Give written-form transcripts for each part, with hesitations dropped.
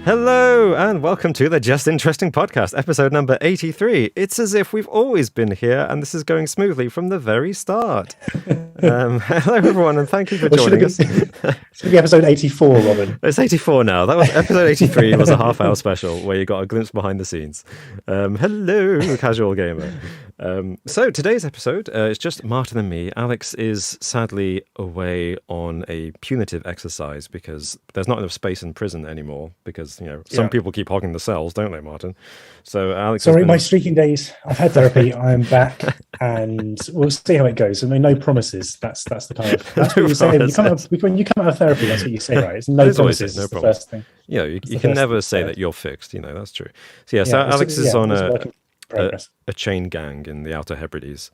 Hello and welcome to the Just Interesting podcast, episode number 83. It's as if we've always been here and this is going smoothly from the very start. Hello everyone and thank you for joining us. Should be episode 84, Robin. It's 84 now. That was episode 83 was a half-hour special where you got a glimpse behind the scenes. Hello, casual gamer. So today's episode is just Martin and me. Alex is sadly away on a punitive exercise because there's not enough space in prison anymore because, you know, some people keep hogging the cells, don't they, Martin? So Alex Sorry, my streaking days. I've had therapy. I am back and we'll see how it goes. I mean, no promises. That's the kind of, that's what you say. When you come out of therapy, that's what you say, right? It's no promises. No problem. The first thing. You know, you can never say that you're fixed, you know, that's true. So so Alex is on a chain gang in the Outer Hebrides,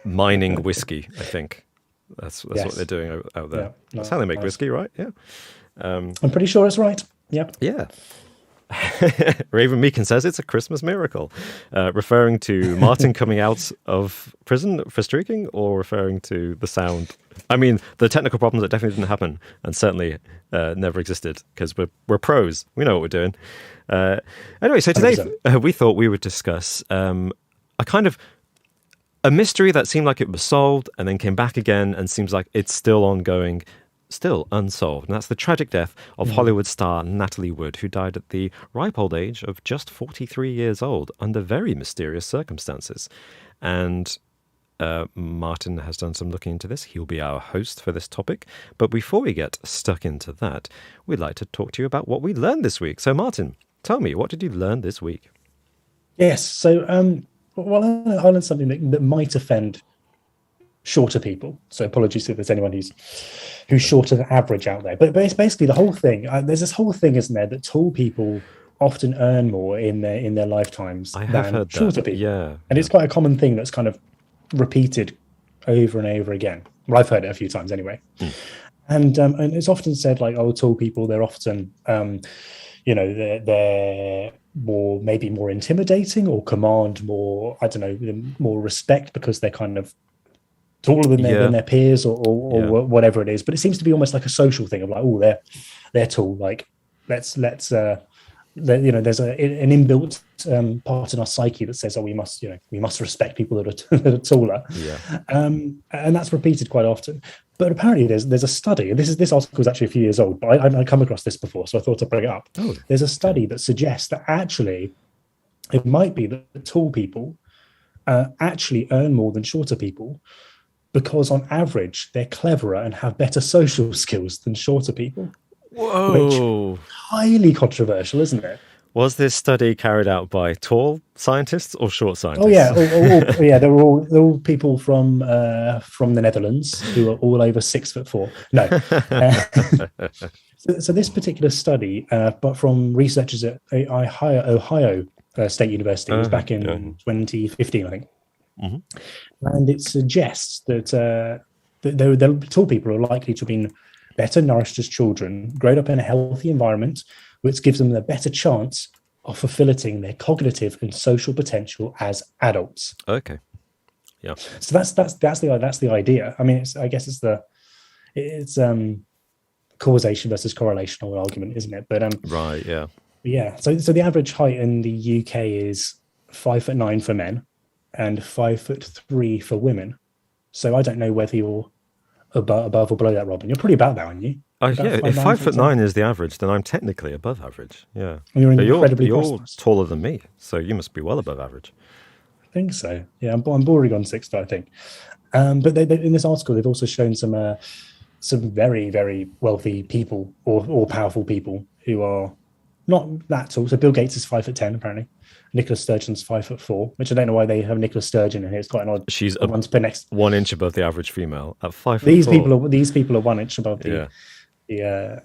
mining whiskey, I think. That's what they're doing out there. That's how they make whiskey, right? Yeah. I'm pretty sure it's right. Yep. Yeah. Raven Meakin says it's a Christmas miracle, referring to Martin coming out of prison for streaking or referring to the sound. I mean, the technical problems that definitely didn't happen and certainly never existed because we're pros. We know what we're doing. Anyway, so today we thought we would discuss a mystery that seemed like it was solved and then came back again and seems like it's still ongoing, still unsolved. And that's the tragic death of Hollywood star Natalie Wood, who died at the ripe old age of just 43 years old under very mysterious circumstances. And Martin has done some looking into this. He'll be our host for this topic. But before we get stuck into that, we'd like to talk to you about what we learned this week. So Martin, tell me, what did you learn this week? Yes, so I learned something that might offend shorter people. So apologies if there's anyone who's shorter than average out there. But it's basically the whole thing. There's this whole thing, isn't there, that tall people often earn more in their lifetimes than shorter people. Yeah, and it's quite a common thing that's kind of repeated over and over again. Well, I've heard it a few times anyway. And it's often said like, oh, tall people, they're often they're maybe more intimidating or command more, I don't know, more respect because they're kind of taller than their peers or whatever it is. But it seems to be almost like a social thing of like, oh, they're tall. Like let's there's an inbuilt part in our psyche that says, oh, we must respect people that are taller. Yeah. And that's repeated quite often. But apparently there's a study, and this article is actually a few years old, but I'd come across this before, so I thought I'd bring it up. Oh. There's a study that suggests that actually it might be that tall people actually earn more than shorter people because on average they're cleverer and have better social skills than shorter people. Whoa. Which highly controversial, isn't it? Was this study carried out by tall scientists or short scientists? Oh yeah, they're all people from the Netherlands who are all over 6'4". No, so this particular study, but from researchers at Ohio State University, was back in 2015, I think, and it suggests that the tall people are likely to have been better nourished as children, grown up in a healthy environment, which gives them a better chance of fulfilling their cognitive and social potential as adults. Okay, yeah. So that's the idea. I mean, I guess it's causation versus correlational argument, isn't it? But right, yeah, yeah. So the average height in the UK is 5'9" for men and 5'3" for women. So I don't know whether you're above or below that, Robin. You're pretty about that, aren't you? If 5'9" is the average, then I'm technically above average. Yeah, you're incredibly you're taller than me, so you must be well above average. I think so. Yeah, I'm bordering on 6', I think. But in this article, they've also shown some very, very wealthy people or powerful people who are not that tall. So Bill Gates is 5'10", apparently. Nicola Sturgeon's 5'4", which I don't know why they have Nicola Sturgeon in here. It's quite an odd. She's 1 inch above the average female at 5'4". These people are 1 inch above the. Yeah.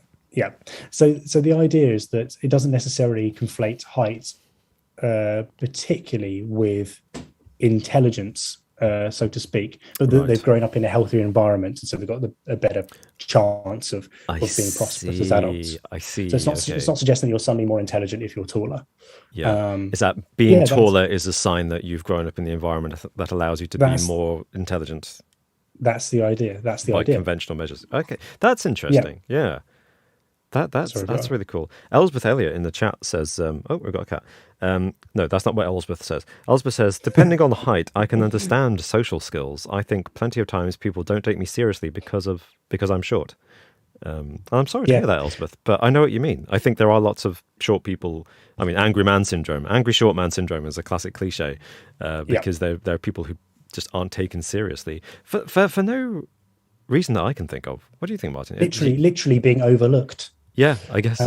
So the idea is that it doesn't necessarily conflate height, particularly with intelligence, so to speak, but they've grown up in a healthier environment, and so they've got a better chance of being prosperous as adults. I see. So it's not suggesting you're suddenly more intelligent if you're taller. Yeah. Is that being taller is a sign that you've grown up in the environment that allows you to be more intelligent? That's the idea. That's the idea. Conventional measures. Okay, that's interesting. Yeah. That's Sorry, that's really cool. Elsbeth Elliott in the chat says, "Oh, we've got a cat." No, that's not what Elsbeth says. Elsbeth says, "Depending on the height, I can understand social skills. I think plenty of times people don't take me seriously because I'm short." And I'm sorry to hear that, Elsbeth, but I know what you mean. I think there are lots of short people. I mean, angry short man syndrome is a classic cliche because there are people who just aren't taken seriously for no reason that I can think of. What do you think, Martin? Literally being overlooked. Yeah, I guess.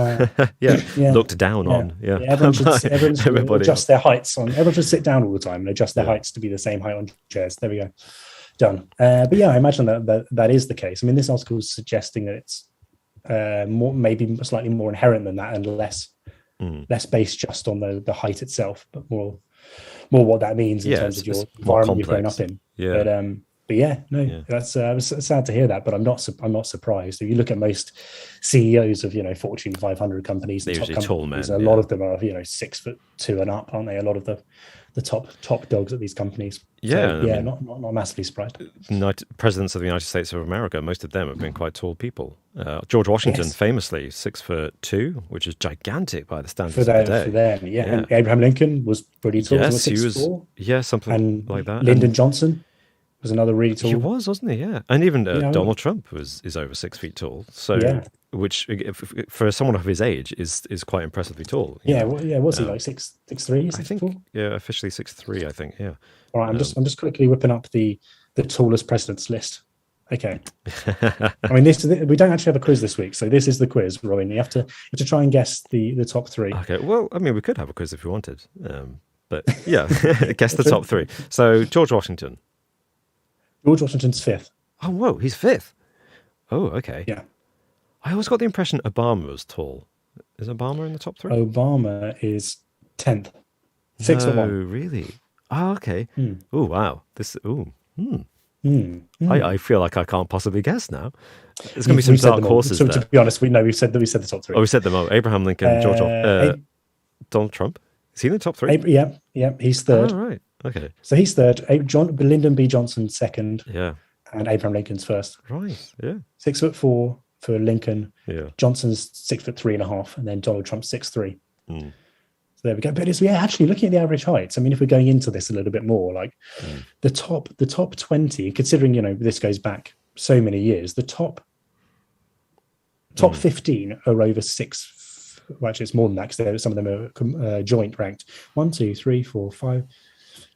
Looked down on. Yeah, everyone should adjust their heights on. Everyone should sit down all the time and adjust their heights to be the same height on chairs. There we go, done. But yeah, I imagine that is the case. I mean, this article is suggesting that it's maybe slightly more inherent than that and less based just on the height itself, but more what that means in terms of your environment you've grown up in. Yeah. But that's it's sad to hear that, but I'm not surprised. If you look at most CEOs of Fortune 500 companies, they're usually tall men. A lot of them are 6'2" and up, aren't they? A lot of the top dogs at these companies. Not massively surprised. Presidents of the United States of America, most of them have been quite tall people. George Washington, famously 6'2", which is gigantic by the standards of the day. For them, and Abraham Lincoln was pretty tall. Yes, he was. Something like that. Lyndon Johnson was another really tall. He was, wasn't he? Yeah, and even Donald Trump is over 6 feet tall. So, which for someone of his age is quite impressively tall. Was he like 6'3", 6'4"? I think officially 6'3". I think All right, I'm just quickly whipping up the tallest presidents list. Okay. I mean, we don't actually have a quiz this week, so this is the quiz, Robin. You have to try and guess the top three. Okay. Well, I mean, we could have a quiz if we wanted, but yeah, guess the top three. So George Washington. George Washington's fifth. Oh, whoa, he's fifth. Oh, okay. Yeah. I always got the impression Obama was tall. Is Obama in the top three? Obama is 10th. 6'1". Oh, really? Oh, okay. Oh, wow. I feel like I can't possibly guess now. There's going to be some dark horses there. To be honest, we've said the top three. Oh, we said them all. Abraham Lincoln, Donald Trump. Is he in the top three? Yeah, he's third. Oh, right. Okay. So he's third. Lyndon B. Johnson second. Yeah. And Abraham Lincoln's first. Right. Yeah. 6'4" for Lincoln. Yeah. Johnson's 6'3.5", and then Donald Trump's 6'3". So there we go. But actually looking at the average heights. I mean, if we're going into this a little bit more, like the top 20, considering this goes back so many years, the top 15 are over 6. Well, actually, it's more than that because some of them are joint ranked. 1, 2, 3, 4, 5.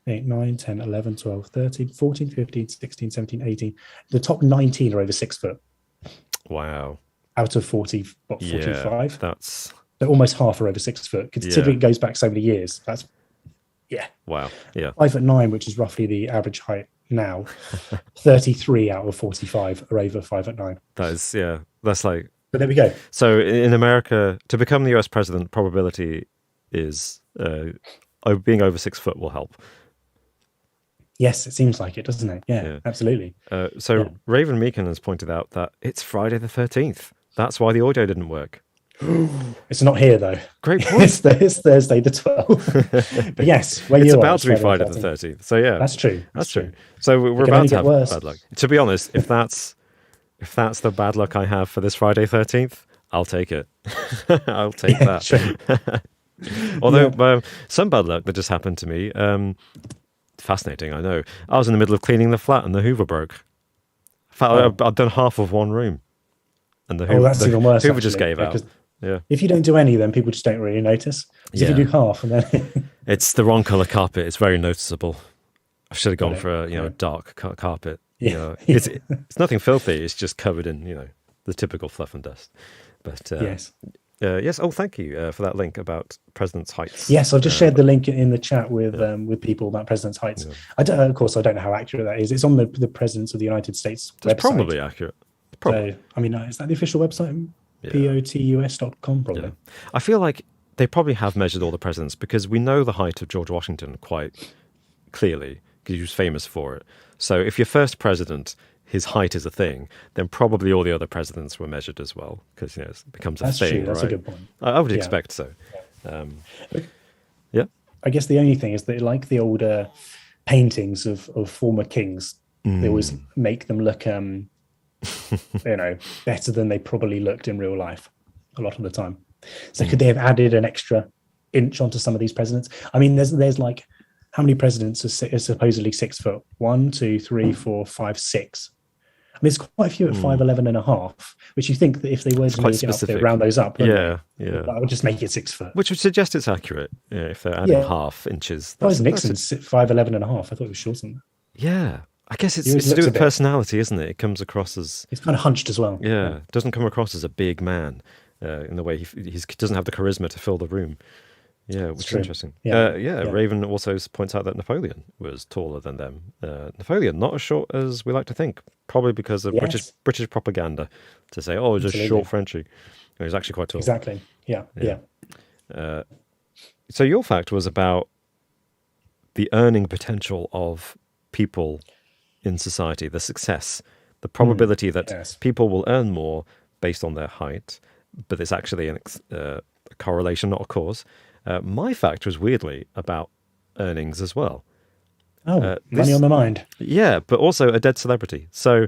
8, 9, 10, 11, 12, 13, 14, 15, 16, 17, 18. The top 19 are over 6 foot. Wow. Out of 45? That's... So almost half are over 6 foot. Considering it goes back so many years. That's... Yeah. Wow. Yeah. 5'9", which is roughly the average height now. 33 out of 45 are over 5'9". That's like... But there we go. So in America, to become the US president, probability is... being over 6 foot will help. Yes, it seems like it, doesn't it? Yeah. Absolutely. Raven Meekin has pointed out that it's Friday the 13th. That's why the audio didn't work. It's not here, though. Great point. It's Thursday the 12th. But yes, it's about to be Friday the 13th. So yeah. That's true. That's true. So we're about to have bad luck. To be honest, if that's the bad luck I have for this Friday 13th, I'll take it. I'll take that. Sure. Although some bad luck that just happened to me. Fascinating, I know. I was in the middle of cleaning the flat and the Hoover broke. I'd done half of one room, and the even worse. Hoover just gave out. Yeah. If you don't do any, then people just don't really notice. If you do half, and then it's the wrong color carpet. It's very noticeable. I should have gone for a dark carpet. It's nothing filthy. It's just covered in the typical fluff and dust. But yes. Yes. Oh, thank you for that link about president's heights. Yes, I've just shared the link in the chat with people about president's heights. Yeah. Of course, I don't know how accurate that is. It's on the Presidents of the United States website. It's probably accurate. Probably. So, I mean, is that the official website? Yeah. POTUS.com, probably. Yeah. I feel like they probably have measured all the presidents because we know the height of George Washington quite clearly because he was famous for it. So if your first president, his height is a thing, then probably all the other presidents were measured as well because it becomes a thing. That's right? A good point. I would expect so. Yeah. I guess the only thing is that, like the older paintings of former kings, they always make them look, better than they probably looked in real life. a lot of the time. So could they have added an extra inch onto some of these presidents? I mean, there's like, how many presidents are supposedly 6 foot? 1, 2, 3, 4, 5, 6. I mean, it's quite a few at 5'11" and a half, which you think that if they were to make it up, they'd round those up. Yeah. That would just make it 6 foot. Which would suggest it's accurate, if they're adding half inches. Why is Nixon's 5'11" and a half? I thought it was shorter than that. Yeah. I guess it's to do with personality, isn't it? It comes across as... It's kind of hunched as well. Yeah. It doesn't come across as a big man in the way he doesn't have the charisma to fill the room. Yeah, which is interesting. Raven also points out that Napoleon was taller than them. Napoleon, not as short as we like to think, probably because of British propaganda to say, oh, he's a short Frenchie. He's actually quite tall. Exactly. Yeah. So your fact was about the earning potential of people in society, the success, the probability that people will earn more based on their height, but it's actually a correlation, not a cause. My fact was weirdly about earnings as well. Oh, money on the mind. Yeah, but also a dead celebrity. So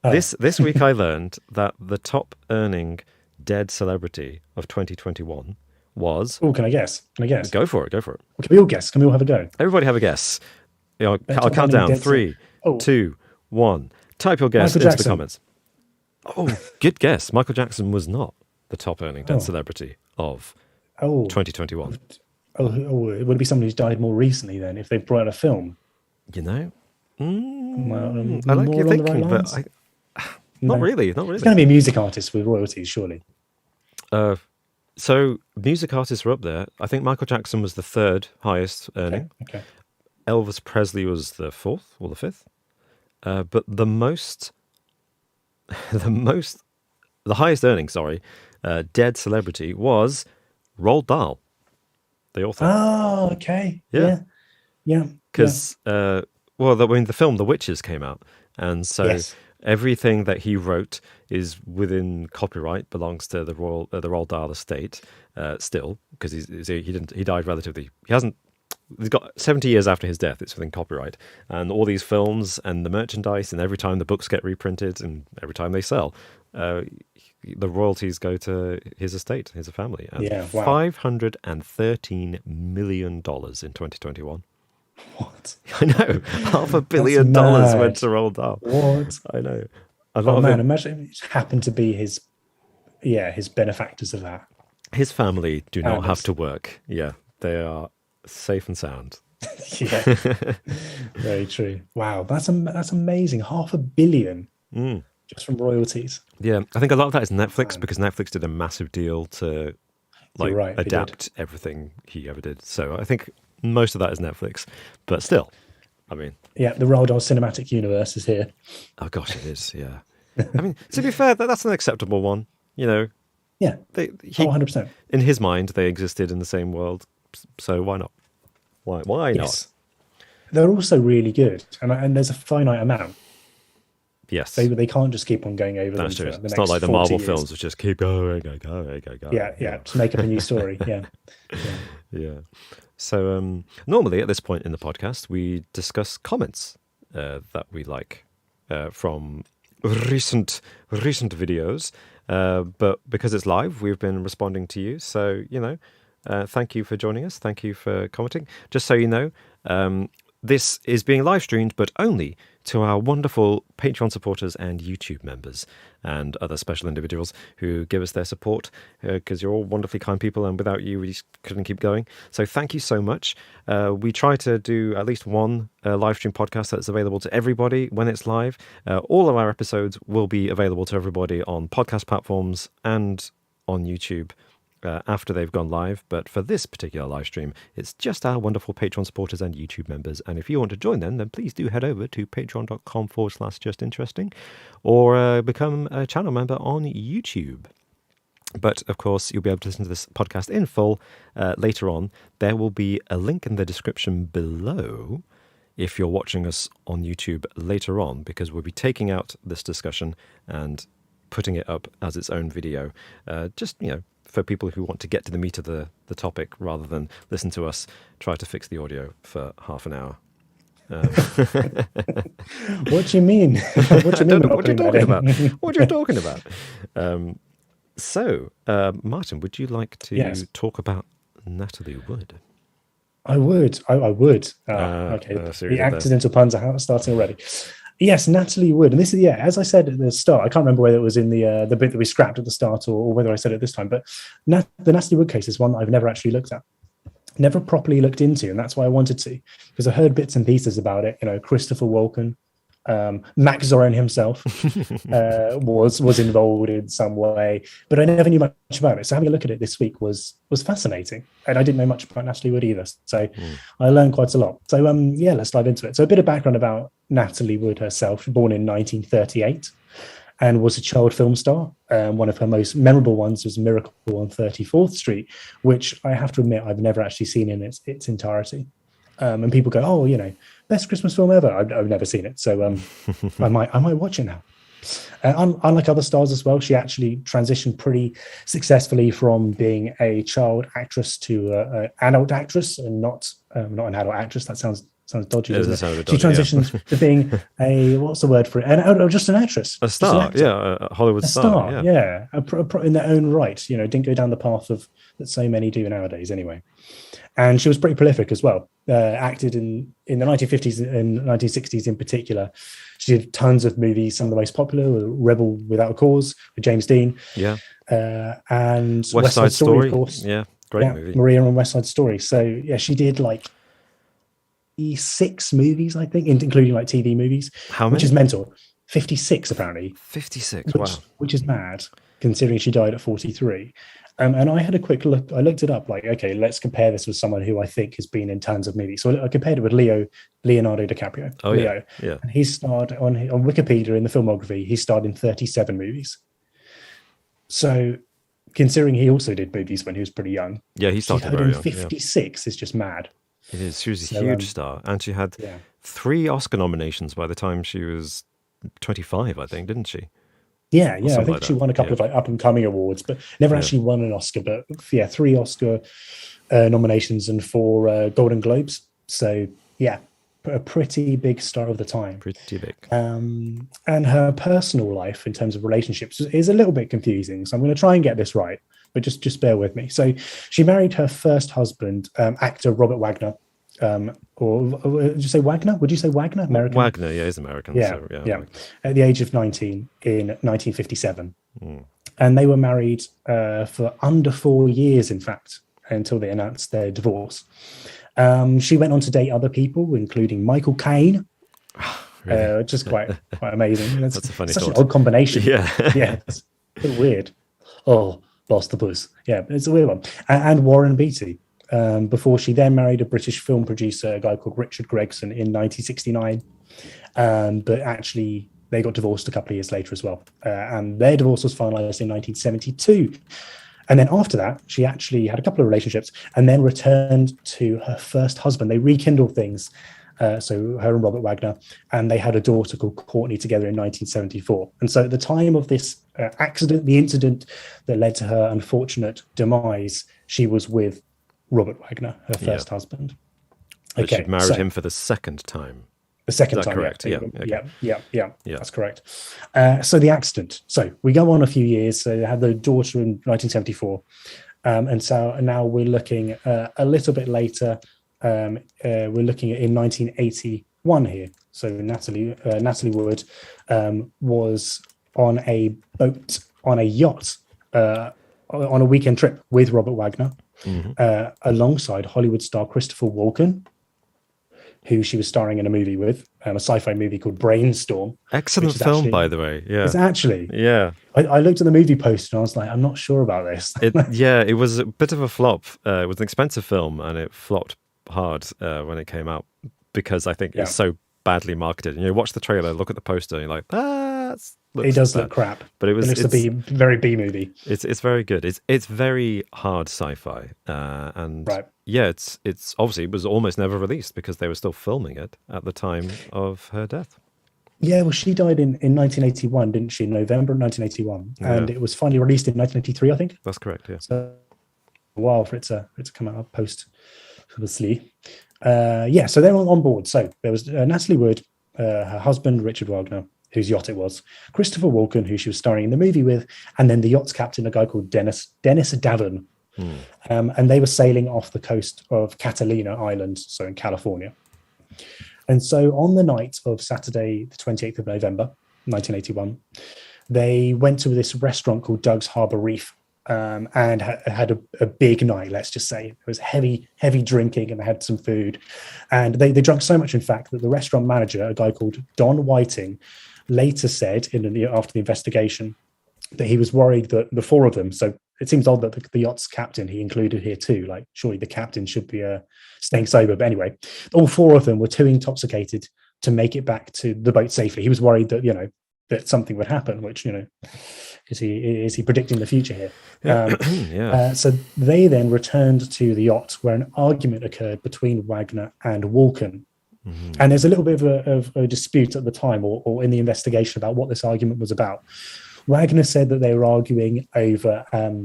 this week I learned that the top earning dead celebrity of 2021 was... Oh, can I guess? Go for it. Can we all guess? Can we all have a go? Everybody have a guess. I'll count down. 3, 2, 1. Type your guess into the comments. Oh, good guess. Michael Jackson was not the top earning dead celebrity of 2021. It would be somebody who's died more recently then, if they brought out a film. You know? I like your thinking, but not really. It's going to be a music artist with royalties, surely. So music artists are up there. I think Michael Jackson was the third highest earning. Okay. Elvis Presley was the fourth or the fifth. But the highest earning, dead celebrity was Roald Dahl, the author. Oh, okay. Yeah. Because, the film The Witches came out. And so everything that he wrote is within copyright, belongs to the Roald Dahl estate still, because he died relatively... He's got 70 years after his death, it's within copyright. And all these films and the merchandise, and every time the books get reprinted and every time they sell, the royalties go to his estate, his family. And $513 million in 2021. What? I know. $500 million went to Roald Dahl. What? I know. Imagine it happened to be his benefactors of that. His family do not have to work. Yeah, they are safe and sound. Yeah, very true. Wow, that's amazing. $500 million just from royalties. Yeah, I think a lot of that is Netflix, because Netflix did a massive deal to adapt everything he ever did. So I think most of that is Netflix, but still, I mean, the Roald Dahl cinematic universe is here. Oh gosh, it is. Yeah, I mean, to be fair, that's an acceptable one. You know. Yeah, 100%. In his mind, they existed in the same world. So why not? Why not? They're also really good, and there's a finite amount. Yes, they can't just keep on going over them. That's true. It's not like the Marvel films, which just keep going. Yeah, to make up a new story. Yeah. So normally at this point in the podcast, we discuss comments that we like from recent videos. But because it's live, we've been responding to you. So thank you for joining us. Thank you for commenting. Just so you know, this is being live streamed, but only to our wonderful Patreon supporters and YouTube members and other special individuals who give us their support, because you're all wonderfully kind people, and without you, we just couldn't keep going. So thank you so much. We try to do at least one live stream podcast that's available to everybody when it's live. All of our episodes will be available to everybody on podcast platforms and on YouTube after they've gone live. But for this particular live stream, it's just our wonderful Patreon supporters and YouTube members. And if you want to join them, then please do head over to patreon.com/justinteresting or become a channel member on YouTube. But of course, you'll be able to listen to this podcast in full later on. There will be a link in the description below if you're watching us on YouTube later on, because we'll be taking out this discussion and putting it up as its own video. For people who want to get to the meat of the topic rather than listen to us try to fix the audio for half an hour. What do you mean? What are you talking about? So, Martin, would you like to Yes, talk about Natalie Wood? I would. I would. Okay. So The you're there. accidental puns are starting already. Yes, Natalie Wood, and this is as I said at the start. I can't remember whether it was in the bit that we scrapped at the start or whether I said it this time. But the Natalie Wood case is one that I've never actually looked at, never properly looked into, and that's why I wanted to, because I heard bits and pieces about it. Christopher Walken, Max Zorin himself was involved in some way, but I never knew much about it. So having a look at it this week was fascinating, and I didn't know much about Natalie Wood either. So I learned quite a lot. So let's dive into it. So a bit of background about Natalie Wood herself: born in 1938, and was a child film star. One of her most memorable ones was Miracle on 34th Street, which I have to admit I've never actually seen in its entirety. And people go, "Oh, best Christmas film ever." I've never seen it, so I might watch it now. Unlike other stars as well, she actually transitioned pretty successfully from being a child actress to an adult actress, and not an adult actress. That sounds dodgy. Doesn't it? She transitioned to being what's the word for it? Just an actress, a star, a Hollywood star, yeah, in their own right. Didn't go down the path that so many do nowadays, anyway. And she was pretty prolific as well. Acted in the 1950s and 1960s in particular. She did tons of movies. Some of the most popular were Rebel Without a Cause with James Dean. Yeah. And West Side Story, of course. Yeah, great movie. Maria and West Side Story. So, she did like 6 movies, I think, including like TV movies. How many? Which is mental. 56, apparently. 56, wow. Which is mad, considering she died at 43. And I had a quick look. I looked it up. Like, okay, let's compare this with someone who I think has been in tons of movies. So I compared it with Leonardo DiCaprio. Oh, Leo. Yeah. And he starred on Wikipedia in the filmography. He starred in 37 movies. So, considering he also did movies when he was pretty young, he started very young. 56 is just mad. It is. She was a huge star, and she had 3 Oscar nominations by the time she was 25, I think, didn't she? Yeah. I think she won a couple of like up and coming awards, but never actually won an Oscar. But 3 Oscar nominations and 4 Golden Globes. So a pretty big star of the time. Pretty big. And her personal life in terms of relationships is a little bit confusing. So I'm going to try and get this right, but just bear with me. So she married her first husband, actor Robert Wagner. Or did you say Wagner? Would you say Wagner? American? Wagner, he's American. Yeah. At the age of 19 in 1957. And they were married for under 4 years, in fact, until they announced their divorce. She went on to date other people, including Michael Caine, really? which is quite amazing. That's a funny such thought. an odd combination. Yeah. It's a bit weird. Oh, lost the buzz. Yeah, it's a weird one. And Warren Beatty. Before she then married a British film producer, a guy called Richard Gregson, in 1969. But actually, they got divorced a couple of years later as well. And their divorce was finalized in 1972. And then after that, she actually had a couple of relationships and then returned to her first husband. They rekindled things. So her and Robert Wagner, and they had a daughter called Courtney together in 1974. And so at the time of this accident, the incident that led to her unfortunate demise, she was with Robert Wagner, her first husband. But she'd married him for the second time. The second time, correct? Yeah. That's correct. So the accident. So we go on a few years. So they had the daughter in 1974. And so now we're looking a little bit later. We're looking at in 1981 here. So Natalie Wood was on a boat, on a yacht, on a weekend trip with Robert Wagner. Alongside Hollywood star Christopher Walken, who she was starring in a movie with, a sci-fi movie called Brainstorm. Excellent film, by the way. Yeah, it's actually. Yeah, I looked at the movie poster and I was like, I'm not sure about this. It was a bit of a flop. It was an expensive film and it flopped hard when it came out because I think it's so badly marketed. And you watch the trailer, look at the poster, and you're like, it does look crap, but it looks very B movie. It's very good. It's very hard sci-fi, and it's obviously it was almost never released because they were still filming it at the time of her death. Yeah, well, she died in 1981, didn't she? November 1981, and it was finally released in 1983, I think. That's correct. Yeah. So a while for it to come out post, obviously. So they were on board. So there was Natalie Wood, her husband Richard Wagner, whose yacht it was, Christopher Walken, who she was starring in the movie with, and then the yacht's captain, a guy called Dennis Davin. And they were sailing off the coast of Catalina Island, so in California. And so on the night of Saturday, the 28th of November, 1981, they went to this restaurant called Doug's Harbor Reef, and had a big night, let's just say. It was heavy drinking, and they had some food. And they drank so much, in fact, that the restaurant manager, a guy called Don Whiting, later said after the investigation that he was worried that the four of them, so it seems odd that the yacht's captain he included here too, like surely the captain should be staying sober. But anyway, all four of them were too intoxicated to make it back to the boat safely. He was worried that, that something would happen, which, is he predicting the future here? So they then returned to the yacht, where an argument occurred between Wagner and Walken. And there's a little bit of a dispute at the time, or in the investigation, about what this argument was about. Wagner said that they were arguing over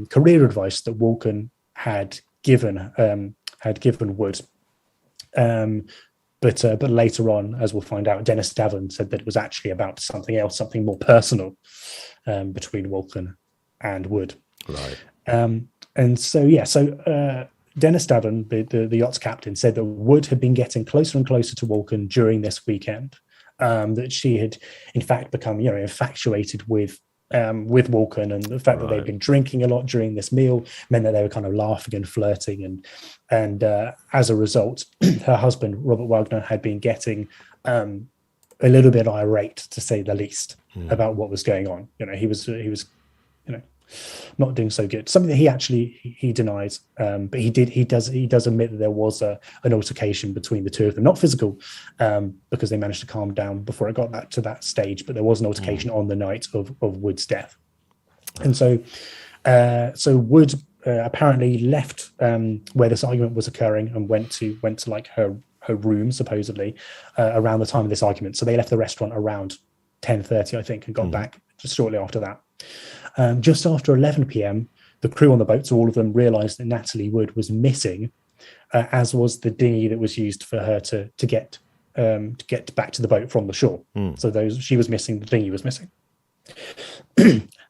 career advice that Walken had given Wood. But later on, as we'll find out, Dennis Davin said that it was actually about something else, something more personal, between Walken and Wood. Right. So Dennis Davin, the yacht's captain, said that Wood had been getting closer and closer to Walken during this weekend. That she had, in fact, become infatuated with Walken, and the fact that they'd been drinking a lot during this meal meant that they were kind of laughing and flirting, and as a result, her husband Robert Wagner had been getting a little bit irate, to say the least, about what was going on. He was not doing so good. Something that he denies, but he does admit that there was an altercation between the two of them, not physical, because they managed to calm down before it got to that stage, but there was an altercation on the night of Wood's death. And so Wood apparently left where this argument was occurring and went to like her room, supposedly, around the time of this argument. So they left the restaurant around 10:30, I think, and got back just shortly after that. Just after 11 p.m., the crew on the boat, so all of them, realised that Natalie Wood was missing, as was the dinghy that was used for her to get back to the boat from the shore. So she was missing, the dinghy was missing.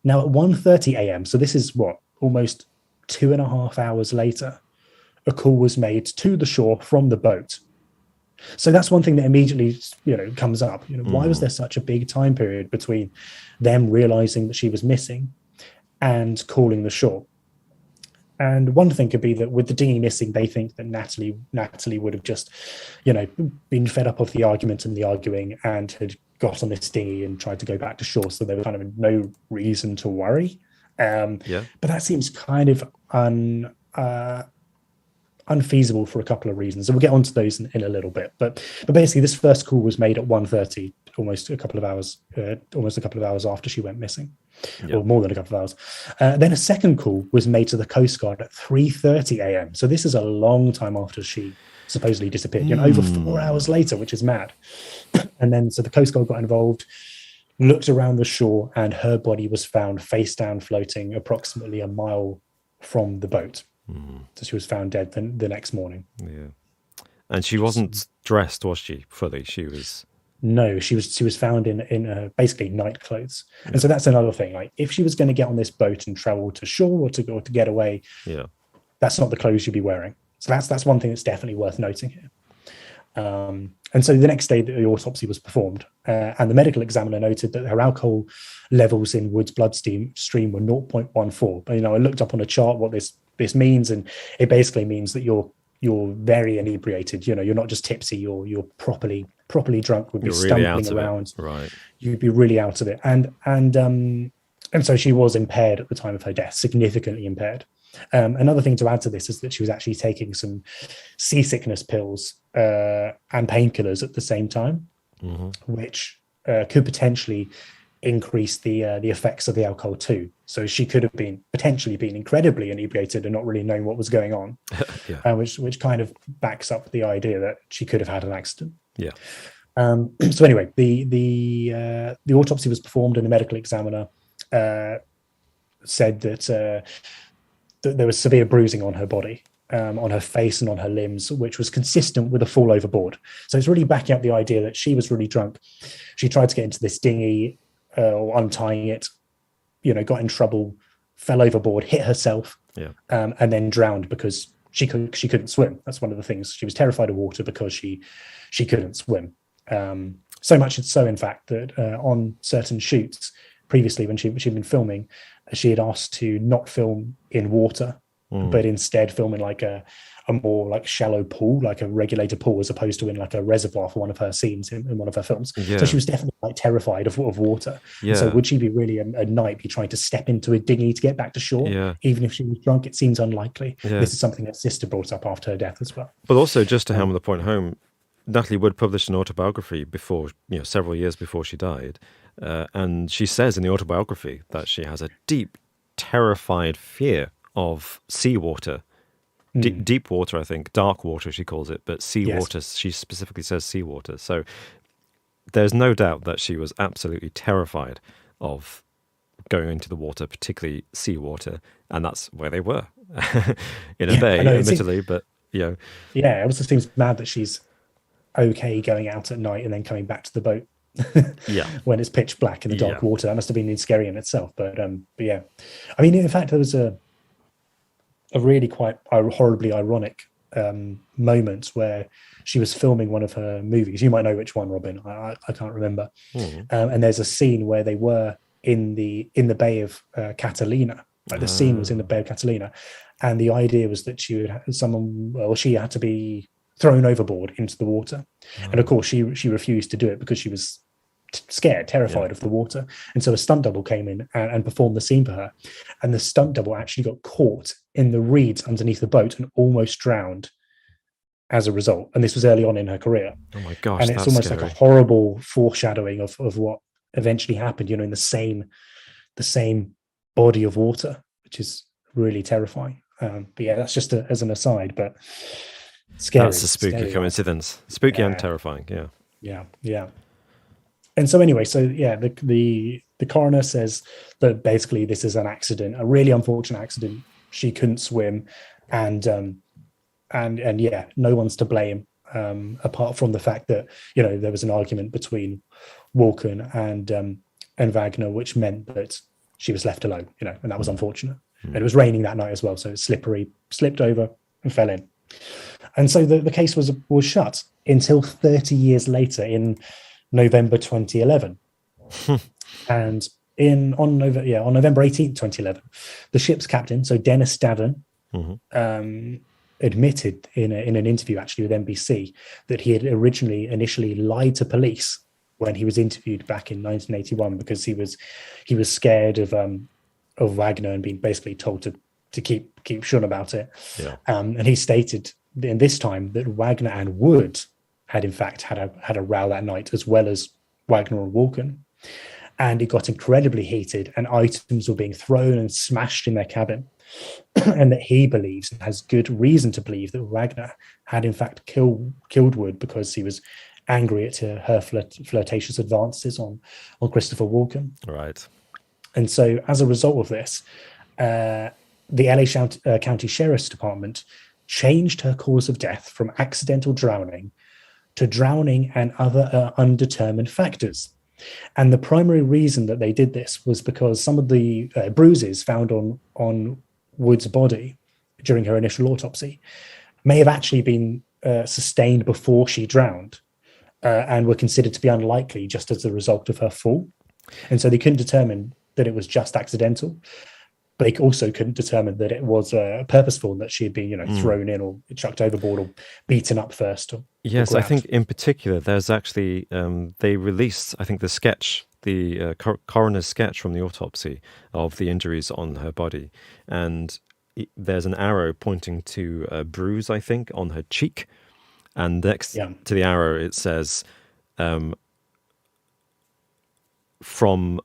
Now at 1:30 a.m., so this is almost 2.5 hours later, a call was made to the shore from the boat. So that's one thing that immediately, comes up. Why was there such a big time period between them realizing that she was missing and calling the shore? And one thing could be that with the dinghy missing, they think that Natalie would have just, been fed up of the argument and the arguing, and had got on this dinghy and tried to go back to shore. So there was kind of no reason to worry. But that seems kind of unfeasible for a couple of reasons, and we'll get onto those in a little bit. But basically, this first call was made at 1:30, almost a couple of hours after she went missing, or more than a couple of hours. Then a second call was made to the Coast Guard at 3:30 a.m. So this is a long time after she supposedly disappeared, over 4 hours later, which is mad. And then so the Coast Guard got involved, looked around the shore, and her body was found face down, floating approximately a mile from the boat. So she was found dead the next morning. Yeah, and she wasn't dressed, was she? Fully, she was. No, she was found in basically night clothes, and so that's another thing. Like, if she was going to get on this boat and travel to shore or to get away, that's not the clothes you'd be wearing. So that's one thing that's definitely worth noting here. And so the next day, the autopsy was performed, and the medical examiner noted that her alcohol levels in Wood's bloodstream were 0.14. But I looked up on a chart what this means, and it basically means that you're very inebriated. You're not just tipsy, you're properly drunk, would be stumbling around. Right. You'd be really out of it. And so she was impaired at the time of her death, significantly impaired. Another thing to add to this is that she was actually taking some seasickness pills and painkillers at the same time, which could potentially increase the effects of the alcohol too. So she could have potentially been incredibly inebriated and not really knowing what was going on, which kind of backs up the idea that she could have had an accident. Yeah. So anyway, the autopsy was performed, and the medical examiner said that there was severe bruising on her body. on her face and on her limbs, which was consistent with a fall overboard. So it's really backing up the idea that she was really drunk. She tried to get into this dinghy, or untying it, got in trouble, fell overboard, hit herself, and then drowned because she couldn't swim. That's one of the things. She was terrified of water because she couldn't swim. So much so, in fact, that on certain shoots previously, when she'd been filming, she had asked to not film in water, but instead film in like a more like shallow pool, like a regulated pool, as opposed to in like a reservoir for one of her scenes in one of her films. So she was definitely like terrified of water. So would she be really a knight be trying to step into a dinghy to get back to shore? Even if she was drunk, it seems unlikely. This is something her sister brought up after her death as well. But also, just to hammer the point home, Natalie Wood published an autobiography before, several years before she died, and she says in the autobiography that she has a deep, terrified fear of seawater. Deep water, I think, dark water she calls it, but seawater, she specifically says seawater. So there's no doubt that she was absolutely terrified of going into the water, particularly seawater, and that's where they were, in a bay, admittedly, but, Yeah, it also seems mad that she's okay going out at night and then coming back to the boat when it's pitch black in the dark water. That must have been scary in itself, but yeah. I mean, in fact, there was a really quite horribly ironic moment where she was filming one of her movies. You might know which one, Robin. I can't remember. And there's a scene where they were in the Bay of Catalina. Like the scene was in the Bay of Catalina, and the idea was that she had to be thrown overboard into the water. And of course, she refused to do it because she was scared, terrified of the water. And so a stunt double came in and performed the scene for her. And the stunt double actually got caught in the reeds underneath the boat and almost drowned as a result. And this was early on in her career. Oh my gosh! And it's almost scary. Like a horrible foreshadowing of what eventually happened. In the same body of water, which is really terrifying. But yeah, that's just as an aside. But scary. That's a spooky coincidence. Spooky and terrifying. Yeah. And so anyway, the coroner says that basically this is an accident, a really unfortunate accident. She couldn't swim, and no one's to blame, apart from the fact that there was an argument between Walken and Wagner, which meant that she was left alone, and that was unfortunate. And it was raining that night as well, so it's slippery, slipped over and fell in. And so the case was shut until 30 years later in November 2011. And on November 18th, 2011, the ship's captain, so Dennis Davin, admitted in an interview actually with NBC that he had initially lied to police when he was interviewed back in 1981 because he was scared of Wagner and being basically told to keep shut about it. And he stated in this time that Wagner and Wood had in fact had a row that night, as well as Wagner and Walken. And it got incredibly heated and items were being thrown and smashed in their cabin. And that he believes, and has good reason to believe, that Wagner had in fact killed Wood because he was angry at her flirtatious advances on Christopher Walken. Right. And so as a result of this, the LA County Sheriff's Department changed her cause of death from accidental drowning to drowning and other undetermined factors. And the primary reason that they did this was because some of the bruises found on Wood's body during her initial autopsy may have actually been sustained before she drowned, and were considered to be unlikely just as a result of her fall. And so they couldn't determine that it was just accidental, but they also couldn't determine that it was purposeful, that she had been thrown in or chucked overboard or beaten up first. Yes, I think in particular there's actually they released, I think, the sketch, the coroner's sketch from the autopsy of the injuries on her body, and there's an arrow pointing to a bruise, I think, on her cheek, and next to the arrow it says from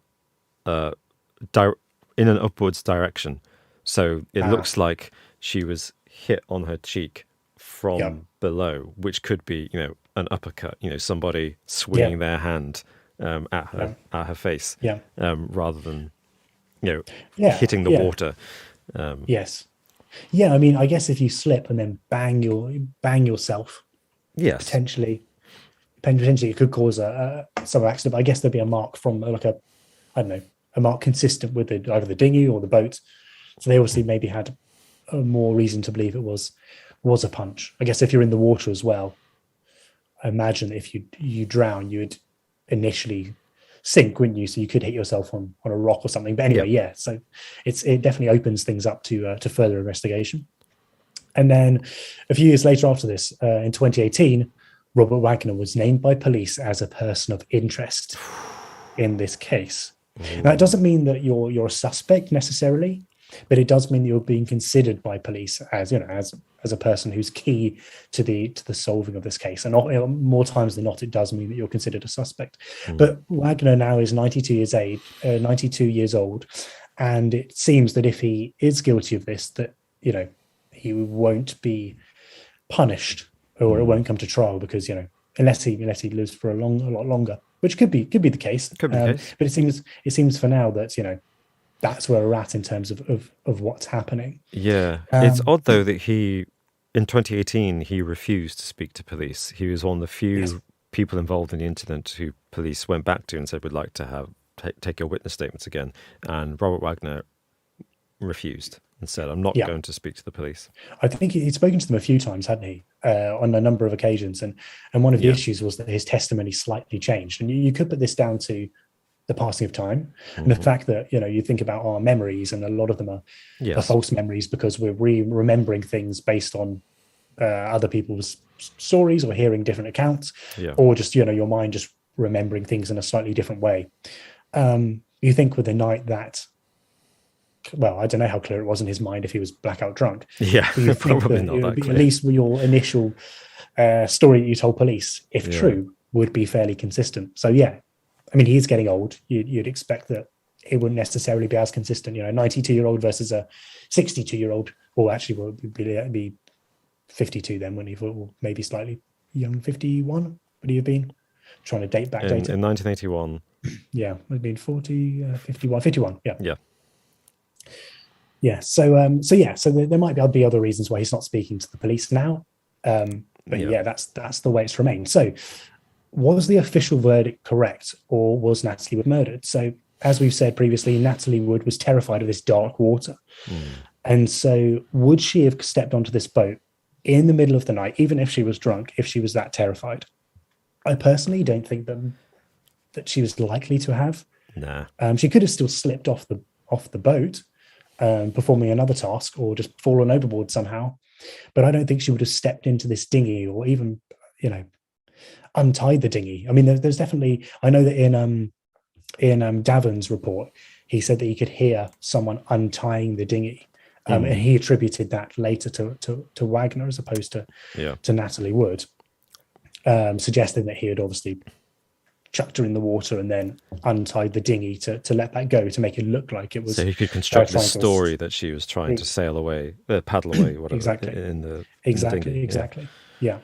in an upwards direction. So it looks like she was hit on her cheek from below, which could be, an uppercut, somebody swinging their hand at her face, rather than, hitting the water. Yes. Yeah, I mean, I guess if you slip and then bang yourself, Yes. potentially it could cause some accident. But I guess there'd be a mark from like a, I don't know, a mark consistent with either the dinghy or the boat. So they obviously maybe had more reason to believe it was a punch. I guess if you're in the water as well, I imagine if you drown, you would initially sink, wouldn't you? So you could hit yourself on a rock or something. But anyway, yeah. So it definitely opens things up to further investigation. And then a few years later after this, in 2018, Robert Wagner was named by police as a person of interest in this case. Now, it doesn't mean that you're a suspect necessarily, but it does mean that you're being considered by police as, you know, as a person who's key to the solving of this case. And more times than not, it does mean that you're considered a suspect. But Wagner now is 92 years old, and it seems that if he is guilty of this, that, you know, he won't be punished, or it won't come to trial, because, you know, unless he lives for a lot longer, which could be the case. But it seems for now that, you know, that's where we're at in terms of what's happening. Yeah. It's odd though that in 2018 he refused to speak to police. He was one of the few people involved in the incident who police went back to and said, we'd like to take your witness statements again. And Robert Wagner refused and said, I'm not going to speak to the police. I think he'd spoken to them a few times, hadn't he, on a number of occasions. And one of the issues was that his testimony slightly changed. And you could put this down to the passing of time and the fact that, you know, you think about our memories, and a lot of them are false memories because we're remembering things based on other people's stories or hearing different accounts, or just, you know, your mind just remembering things in a slightly different way. You think with the night that, well, I don't know how clear it was in his mind if he was blackout drunk. Yeah, probably not that clear. At least your initial story that you told police, if true, would be fairly consistent. So, yeah, I mean, he's getting old. You'd expect that it wouldn't necessarily be as consistent. You know, 92-year-old versus a 62-year-old, or actually would be 52 then, wouldn't he? Or maybe slightly young, 51 would he have been? Trying to date back in 1981. Yeah, would have been 51. Yeah. Yeah. So there might be other reasons why he's not speaking to the police now. But that's the way it's remained. So, was the official verdict correct, or was Natalie Wood murdered? So, as we've said previously, Natalie Wood was terrified of this dark water. And so would she have stepped onto this boat in the middle of the night, even if she was drunk, if she was that terrified? I personally don't think that she was likely to have. Nah. She could have still slipped off the boat, performing another task, or just fallen overboard somehow. But I don't think she would have stepped into this dinghy, or even, you know, untied the dinghy. I mean, there's definitely, I know that in Davin's report, he said that he could hear someone untying the dinghy. And he attributed that later to Wagner as opposed to Natalie Wood, suggesting that he had obviously chucked her in the water and then untied the dinghy to let that go, to make it look like it was. So he could construct a story that she was trying to sail away, paddle away, whatever. Exactly. In the dinghy. Exactly. Yeah.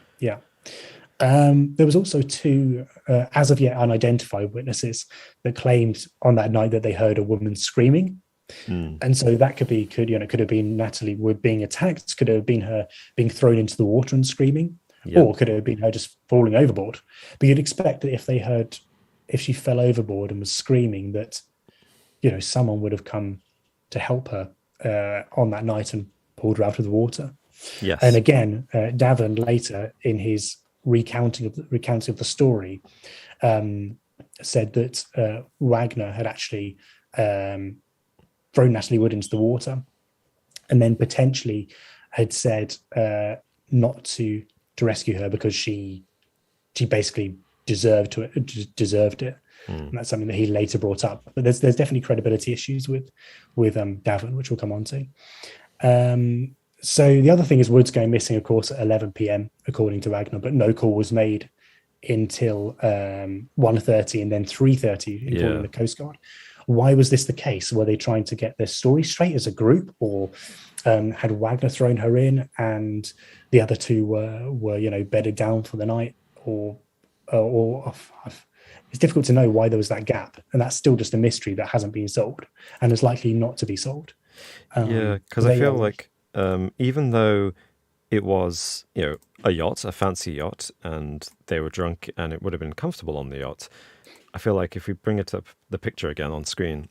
There was also two, as of yet unidentified witnesses that claimed on that night that they heard a woman screaming. And so that could have been Natalie Wood being attacked, could have been her being thrown into the water and screaming, or could have been her just falling overboard. But you'd expect that if she fell overboard and was screaming, that, you know, someone would have come to help her on that night and pulled her out of the water. Yes. And again, Davin later in his recounting of the story said that Wagner had actually thrown Natalie Wood into the water, and then potentially had said not to rescue her because she basically deserved it. And that's something that he later brought up. But there's definitely credibility issues with Davin, which we'll come on to. So the other thing is Wood's going missing, of course, at 11 p.m. according to Wagner, but no call was made until 1:30 and then 3:30 informing the Coast Guard. Why was this the case? Were they trying to get their story straight as a group, or had Wagner thrown her in and the other two were bedded down for the night? Or it's difficult to know why there was that gap, and that's still just a mystery that hasn't been solved and is likely not to be solved. Because I feel like even though it was, a yacht, a fancy yacht, and they were drunk and it would have been comfortable on the yacht, I feel like if we bring it up, the picture again on screen,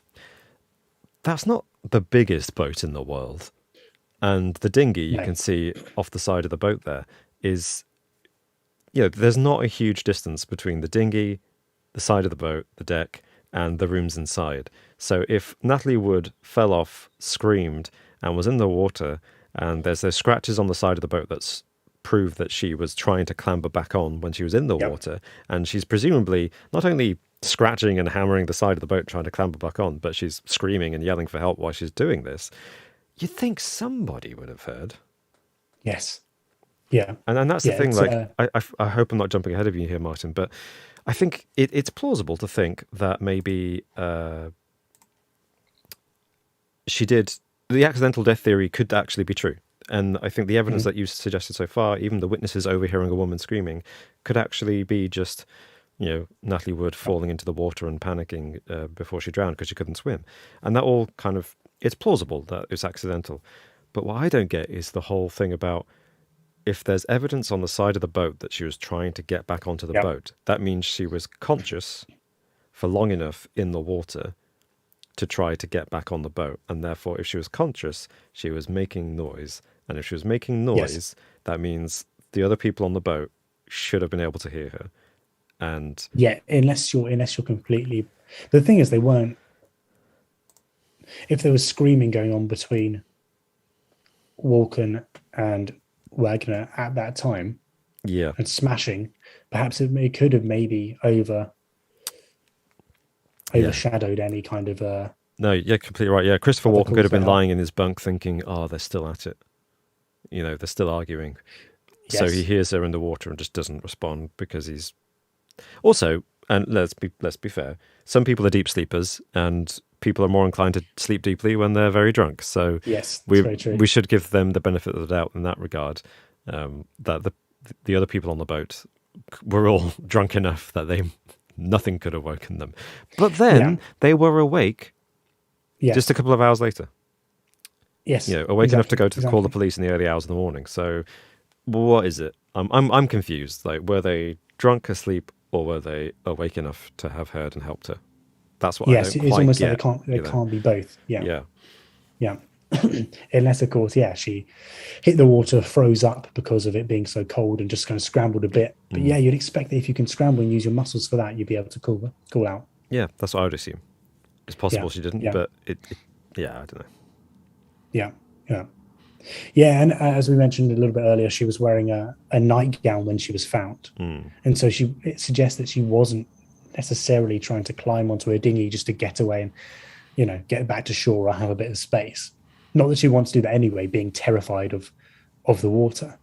that's not the biggest boat in the world. And the dinghy you can see off the side of the boat there is, there's not a huge distance between the dinghy, the side of the boat, the deck, and the rooms inside. So if Natalie Wood fell off, screamed, and was in the water, and there's those scratches on the side of the boat that's prove that she was trying to clamber back on when she was in the water, and she's presumably not only scratching and hammering the side of the boat trying to clamber back on, but she's screaming and yelling for help while she's doing this. You'd think somebody would have heard. Yes. Yeah. And that's the thing, like, I hope I'm not jumping ahead of you here, Martin, but I think it's plausible to think that maybe she did... The accidental death theory could actually be true. And I think the evidence that you've suggested so far, even the witnesses overhearing a woman screaming, could actually be just, Natalie Wood falling into the water and panicking before she drowned because she couldn't swim. And that all kind of... It's plausible that it's accidental. But what I don't get is the whole thing about if there's evidence on the side of the boat that she was trying to get back onto the boat, that means she was conscious for long enough in the water to try to get back on the boat. And therefore, if she was conscious, she was making noise. And if she was making noise, that means the other people on the boat should have been able to hear her. And unless you're completely... The thing is, they weren't... If there was screaming going on between Walken and Wagner at that time, and smashing, perhaps it could have maybe overshadowed any kind of no, you're completely right. Yeah, Christopher Walken could have been lying in his bunk thinking, they're still at it. They're still arguing. Yes. So he hears her in the water and just doesn't respond because he's... Also, and let's be fair, some people are deep sleepers and people are more inclined to sleep deeply when they're very drunk. So yes, very true. We should give them the benefit of the doubt in that regard, that the other people on the boat were all drunk enough that nothing could have woken them. But then they were awake just a couple of hours later. Yes. Awake enough to go to call the police in the early hours of the morning. So what is it? I'm confused. Like, were they drunk, asleep, or were they awake enough to have heard and helped her? That's what I don't quite get. Yes, it's almost like they can't be both. Yeah. Unless, of course, she hit the water, froze up because of it being so cold and just kind of scrambled a bit. But you'd expect that if you can scramble and use your muscles for that, you'd be able to call out. Yeah, that's what I would assume. It's possible she didn't, but I don't know. Yeah, and as we mentioned a little bit earlier, she was wearing a nightgown when she was found. And so it suggests that she wasn't necessarily trying to climb onto a dinghy just to get away and, get back to shore or have a bit of space. Not that she wants to do that anyway, being terrified of the water.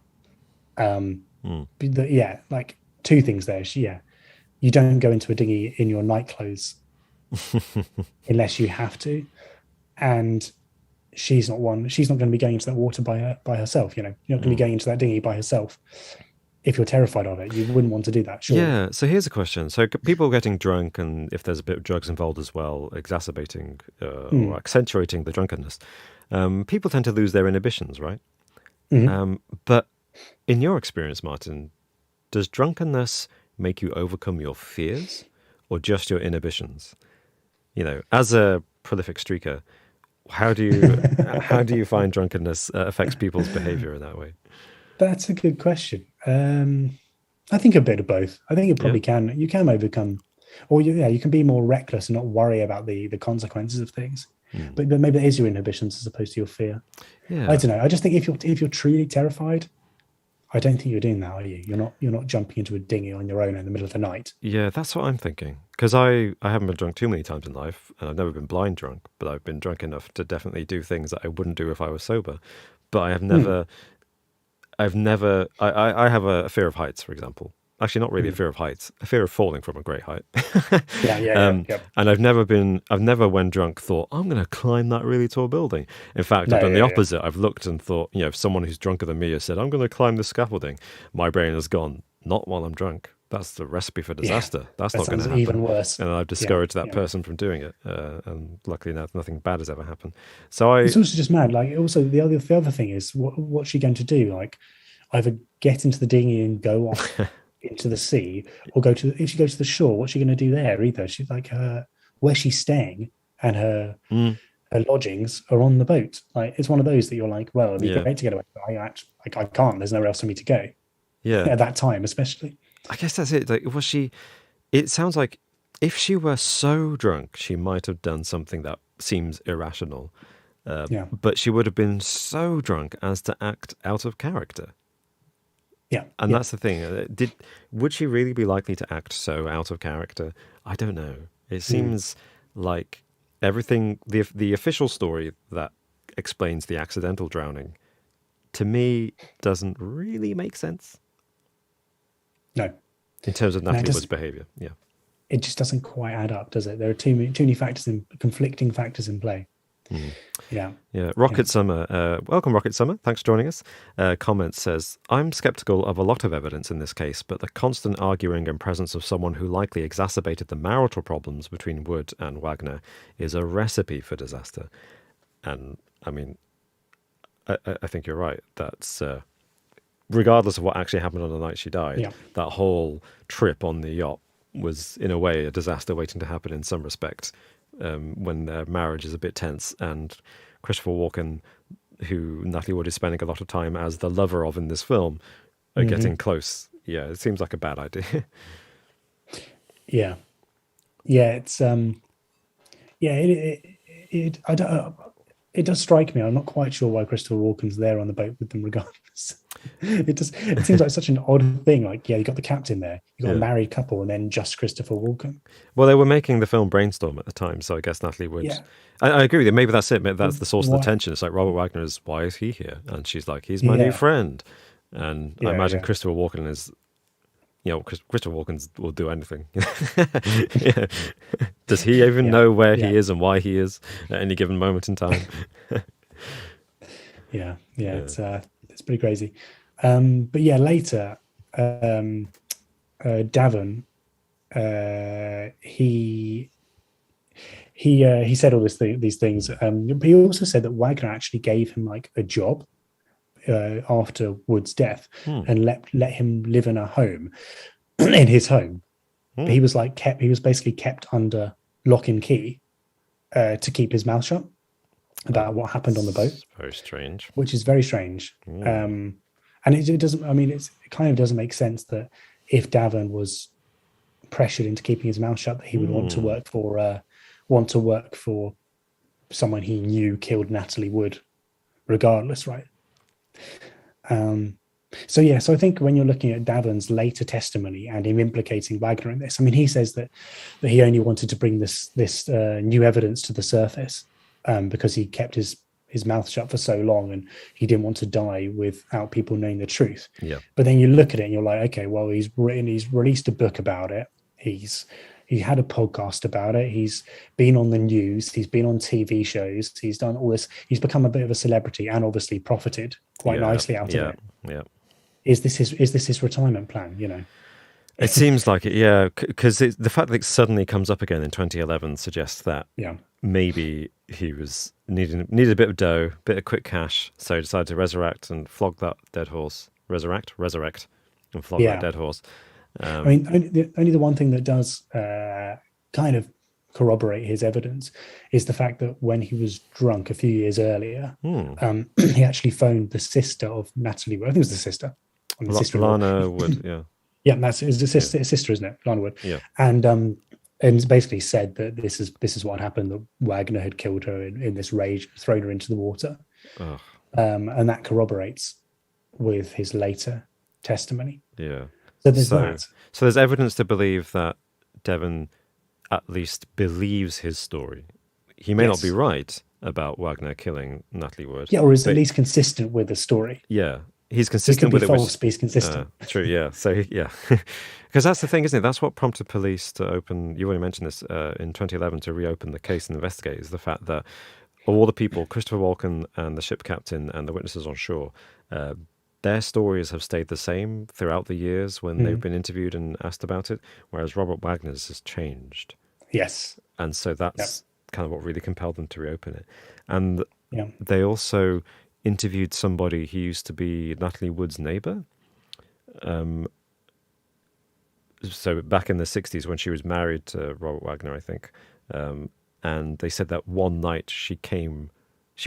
Like two things there. You don't go into a dinghy in your night clothes unless you have to. And she's not going to be going into that water by herself. You're not going to be going into that dinghy by herself. If you're terrified of it, you wouldn't want to do that. Sure. Yeah. So here's a question. So people getting drunk, and if there's a bit of drugs involved as well, exacerbating or accentuating the drunkenness, people tend to lose their inhibitions, right? But in your experience, Martin, does drunkenness make you overcome your fears or just your inhibitions? As a prolific streaker, how do you find drunkenness affects people's behavior in that way? That's a good question. I think a bit of both. I think it probably can. You can overcome, or you can be more reckless and not worry about the consequences of things. But maybe it is your inhibitions as opposed to your fear. Yeah. I don't know. I just think if you're truly terrified, I don't think you're doing that, are you? You're not jumping into a dinghy on your own in the middle of the night. Yeah, that's what I'm thinking. Because I haven't been drunk too many times in life, and I've never been blind drunk, but I've been drunk enough to definitely do things that I wouldn't do if I was sober. But I have never... I have a fear of heights, for example. Actually, not really a fear of heights, a fear of falling from a great height. And I've never, when drunk, thought, I'm going to climb that really tall building. In fact, I've done the opposite. I've looked and thought, if someone who's drunker than me has said, I'm going to climb the scaffolding, my brain has gone, not while I'm drunk. that's the recipe for Yeah, disaster. That's that not going sounds to happen. even worse. And I've Yeah, discouraged that yeah. person from doing it. And luckily enough, nothing bad has ever happened. So I, It's also just mad. Like, also the other thing is, what's she going to do? Like, either get into the dinghy and go off into the sea, or if she goes to the shore, what's she going to do there? Either she's like where she's staying and her lodgings are on the boat. Like, it's one of those that you're like, well, it'd be yeah, great to get away. But I can't. There's nowhere else for me to go yeah. at that time, especially. I guess that's it. Like, was she? It sounds like if she were so drunk, she might have done something that seems irrational. Yeah, But she would have been so drunk as to act out of character. yeah, And yeah. that's the thing. Would she really be likely to act so out of character? I don't know. It seems like everything, the official story that explains the accidental drowning, to me, doesn't really make sense No, in terms of no, Natalie Wood's behaviour. Yeah. it just doesn't quite add up, does it? There are too many conflicting factors in play. Yeah. Yeah, Rocket Summer. Welcome, Rocket Summer. Thanks for joining us. Comment says, I'm skeptical of a lot of evidence in this case, but the constant arguing and presence of someone who likely exacerbated the marital problems between Wood and Wagner is a recipe for disaster. And I mean, I think you're right. That's regardless of what actually happened on the night she died, Yeah. that whole trip on the yacht was, in a way, a disaster waiting to happen in some respect. When their marriage is a bit tense, and Christopher Walken, who Natalie Wood is spending a lot of time as the lover of in this film, are getting close. Yeah, it seems like a bad idea. Yeah. Yeah. It's I don't. It does strike me. I'm not quite sure why Christopher Walken's there on the boat with them, regardless. It seems like such an odd thing. Like, yeah, you got the captain there, you got a married couple, and then just Christopher Walken. Well, they were making the film Brainstorm at the time, so I guess Natalie Wood. Yeah. I agree with you. Maybe that's it. Maybe that's the source of Why- the tension. It's like Robert Wagner is, why is he here? And she's like, he's my new friend. And I imagine Christopher Walken is, Christopher Walken will do anything. Yeah. Does he even know where he is and why he is at any given moment in time? Yeah. It's pretty crazy. But yeah, later, Davin, he said all these things. But he also said that Wagner actually gave him like a job after Wood's death and let him live in a home, in his home. But he was basically kept under lock and key to keep his mouth shut about what happened on the boat. Very strange. Which is very strange. And it doesn't. I mean, it kind of doesn't make sense that if Davin was pressured into keeping his mouth shut, that he would want to work for someone he knew killed Natalie Wood, regardless, right? So I think when you're looking at Davin's later testimony and him implicating Wagner in this, I mean, he says that he only wanted to bring this new evidence to the surface because he kept his mouth shut for so long and he didn't want to die without people knowing the truth. Yeah. But then you look at it and you're like, okay, well, he's released a book about it. He had a podcast about it. He's been on the news. He's been on TV shows. He's done all this. He's become a bit of a celebrity and obviously profited quite nicely out of it. Yeah. Is this his retirement plan? It seems like it, yeah, because the fact that it suddenly comes up again in 2011 suggests that maybe he was needed a bit of dough, a bit of quick cash, so he decided to resurrect and flog that dead horse. Resurrect, and flog that dead horse. I mean, only the one thing that does kind of corroborate his evidence is the fact that when he was drunk a few years earlier, he actually phoned the sister of Natalie Wood. I think it was the sister. Lana Wood, yeah. Yeah, that's his sister, isn't it? Lana Wood. Yeah. And basically said that this is what happened, that Wagner had killed her in this rage, thrown her into the water. And that corroborates with his later testimony. Yeah. So there's that. So there's evidence to believe that Devon at least believes his story. He may not be right about Wagner killing Natalie Wood. Yeah, or is at least consistent with the story. Yeah. He's consistent with it. False, but he's consistent. True, yeah. So, yeah. Because that's the thing, isn't it? That's what prompted police to open, you already mentioned this, in 2011, to reopen the case and investigate, is the fact that all the people, Christopher Walken and the ship captain and the witnesses on shore, their stories have stayed the same throughout the years when they've been interviewed and asked about it, whereas Robert Wagner's has changed. Yes. And so Yep. that's kind of what really compelled them to reopen it. And Yeah. they also interviewed somebody who used to be Natalie Wood's neighbor. So back in the 60s when she was married to Robert Wagner, I think. And they said that one night she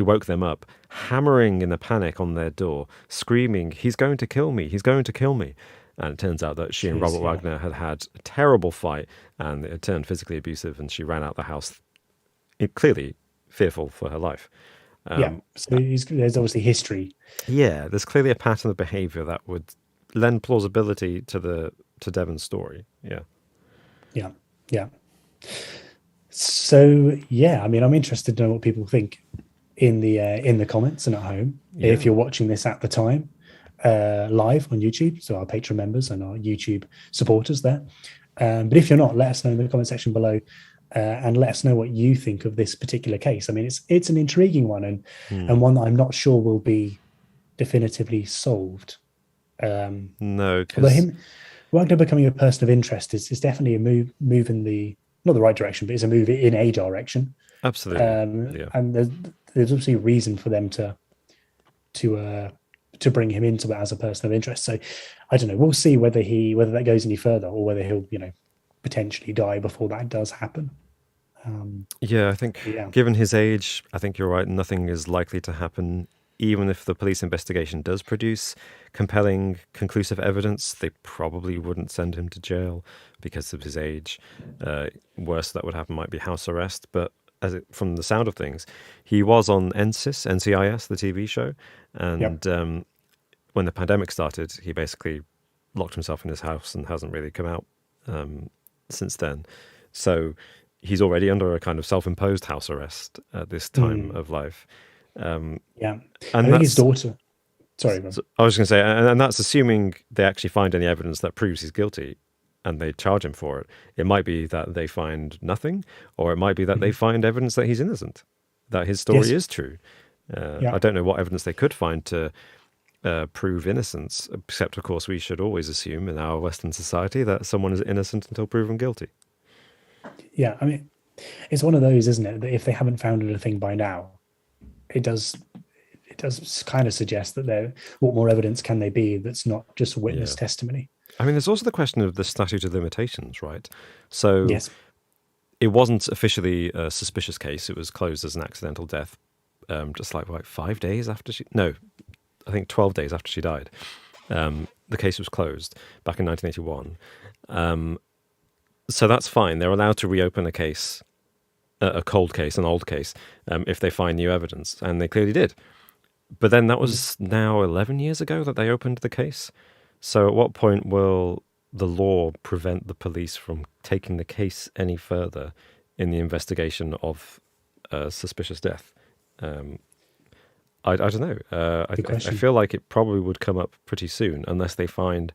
woke them up, hammering in a panic on their door, screaming, "He's going to kill me, he's going to kill me." And it turns out that she and Robert Wagner had had a terrible fight, and it had turned physically abusive, and she ran out the house, clearly fearful for her life. So there's obviously history. Yeah, there's clearly a pattern of behaviour that would lend plausibility to Devon's story. Yeah. Yeah. Yeah. So yeah, I mean, I'm interested to know what people think in the comments and at home. Yeah. If you're watching this at the time, live on YouTube, so our Patreon members and our YouTube supporters there. But if you're not, let us know in the comment section below, and let us know what you think of this particular case. I mean, it's an intriguing one, and one that I'm not sure will be definitively solved. No, because Wagner becoming a person of interest is definitely a move in the, not the right direction, but it's a move in a direction. Absolutely. And there's obviously a reason for them to bring him into it as a person of interest. So I don't know. We'll see whether that goes any further, or whether he'll potentially die before that does happen. I think given his age, I think you're right. Nothing is likely to happen. Even if the police investigation does produce compelling, conclusive evidence, they probably wouldn't send him to jail because of his age. Worst that would happen might be house arrest. But from the sound of things, he was on NCIS, the TV show. And when the pandemic started, he basically locked himself in his house and hasn't really come out since then. So he's already under a kind of self-imposed house arrest at this time of life. And I think his daughter. Sorry, I was going to say, and that's assuming they actually find any evidence that proves he's guilty, and they charge him for it. It might be that they find nothing, or it might be that they find evidence that he's innocent, that his story is true. I don't know what evidence they could find to prove innocence, except, of course, we should always assume in our Western society that someone is innocent until proven guilty. Yeah, I mean, it's one of those, isn't it, that if they haven't found anything by now, it does kind of suggest that what more evidence can they be that's not just witness testimony? I mean, there's also the question of the statute of limitations, right? So It wasn't officially a suspicious case. It was closed as an accidental death, just like 5 days after I think 12 days after she died. The case was closed back in 1981. So that's fine. They're allowed to reopen a case, a cold case, an old case, if they find new evidence. And they clearly did. But then that was now 11 years ago that they opened the case. So at what point will the law prevent the police from taking the case any further in the investigation of a suspicious death? I don't know. I feel like it probably would come up pretty soon unless they find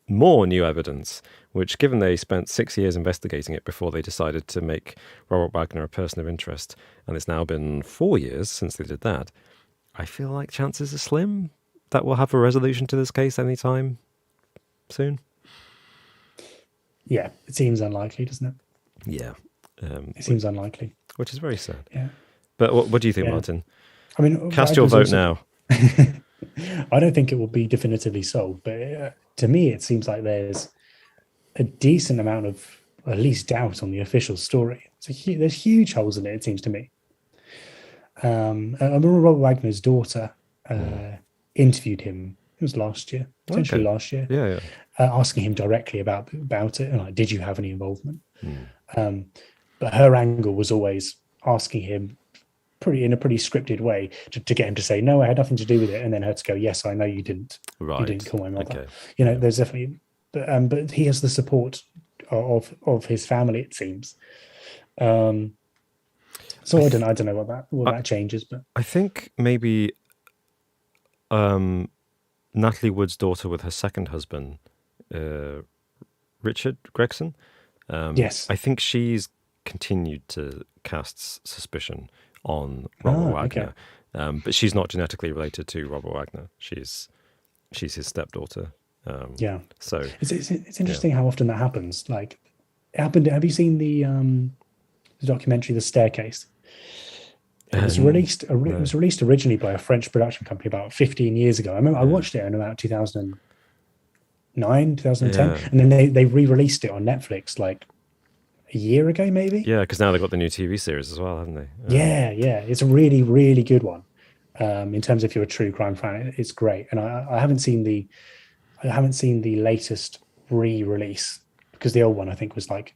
more new evidence, which, given they spent 6 years investigating it before they decided to make Robert Wagner a person of interest, and it's now been 4 years since they did that, I feel like chances are slim that we'll have a resolution to this case anytime soon. Yeah, it seems unlikely, doesn't it? Yeah. It seems unlikely. Which is very sad. Yeah. But what do you think, Martin? I mean, cast your vote now. I don't think it will be definitively solved, but to me, it seems like there's a decent amount of at least doubt on the official story. There's huge holes in it seems to me. I remember Robert Wagner's daughter interviewed him. It was last year, potentially last year. Yeah. Asking him directly about it, and did you have any involvement? But her angle was always asking him in a pretty scripted way to get him to say, no, I had nothing to do with it, and then her to go, yes, I know you didn't. Right. You didn't kill my mother. Okay. There's definitely, but he has the support of his family, it seems. So I don't know what that changes, but I think maybe Natalie Wood's daughter with her second husband, Richard Gregson. Yes, I think she's continued to cast suspicion on Robert Wagner, but she's not genetically related to Robert Wagner. She's she's his stepdaughter. Yeah. So It's interesting how often that happens. Like, it happened. Have you seen the documentary The Staircase? It was released. It was released originally by a French production company about 15 years ago. I remember I watched it in about 2009, 2010, and then they re-released it on Netflix like a year ago, maybe. Yeah, because now they've got the new TV series as well, haven't they? Yeah, it's a really, really good one. In terms of if you're a true crime fan, it's great. And I haven't seen the latest re-release, because the old one I think was like